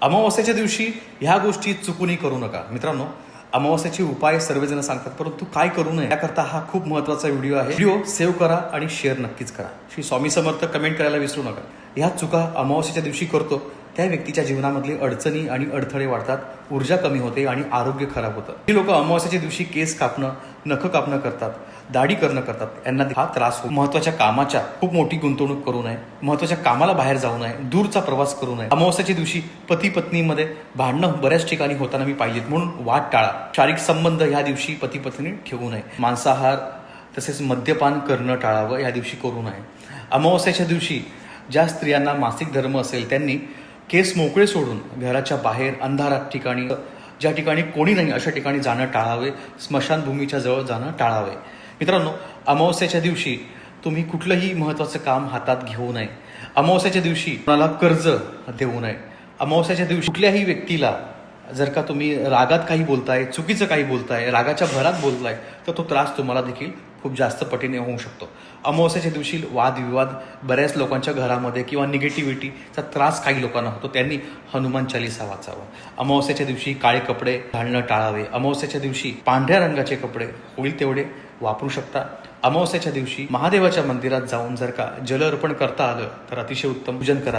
अमावस्येच्या दिवशी ह्या गोष्टी चुकूनही करू नका. मित्रांनो, अमावस्येचे उपाय सर्वजण सांगतात, परंतु काय करू नये याकरता हा खूप महत्त्वाचा व्हिडिओ आहे. व्हिडिओ सेव्ह करा आणि शेअर नक्कीच करा. श्री स्वामी समर्थ कमेंट करायला विसरू नका. ह्या चुका अमावस्येच्या दिवशी करतो त्या व्यक्तीच्या जीवनामधले अडचणी आणि अडथळे वाढतात, ऊर्जा कमी होते आणि आरोग्य खराब होतं. ही लोक अमावस्येच्या दिवशी केस कापणं, नख कापणं करतात, दाढी करणं करतात. यांना हा त्रास होतो. महत्त्वाच्या कामाच्या खूप मोठी गुंतवणूक करू नये, महत्त्वाच्या कामाला बाहेर जाऊ नये, दूरचा प्रवास करू नये. अमावस्येच्या दिवशी पती पत्नीमध्ये भांडणं बऱ्याच ठिकाणी होताना मी पाहिजेत, म्हणून वाद टाळा. शारीरिक संबंध ह्या दिवशी पती पत्नी ठेवू नये. मांसाहार तसेच मद्यपान करणं टाळावं, या दिवशी करू नये. अमावस्येच्या दिवशी ज्या स्त्रियांना मासिक धर्म असेल त्यांनी केस मोकळे सोडून घराच्या बाहेर अंधारात ठिकाणी, ज्या ठिकाणी कोणी नाही अशा ठिकाणी जाणं टाळावे. स्मशानभूमीच्या जवळ जाणं टाळावे. मित्रांनो, अमावस्येच्या दिवशी तुम्ही कुठलंही महत्त्वाचं काम हातात घेऊ नये. अमावस्येच्या दिवशी कोणाला कर्ज देऊ नये. अमावस्येच्या दिवशी कुठल्याही व्यक्तीला जर का तुम्ही रागात काही बोलताय, चुकीचं काही बोलताय, रागाच्या भरात बोलताय, तर तो त्रास तुम्हाला देखील खूप जास्त पटीने होऊ शकतो. अमावस्येच्या दिवशी वादविवाद बऱ्याच लोकांच्या घरामध्ये किंवा निगेटिव्हिटीचा त्रास काही लोकांना होतो. त्यांनी हनुमान चालीसा वाचावा. अमावस्येच्या दिवशी काळे कपडे घालणं टाळावे. अमावस्येच्या दिवशी पांढऱ्या रंगाचे कपडे होईल तेवढे वापरू शकता. अमावस्येच्या दिवशी महादेवाच्या मंदिरात जाऊन जर का जल अर्पण करता आलं तर अतिशय उत्तम. पूजन करा.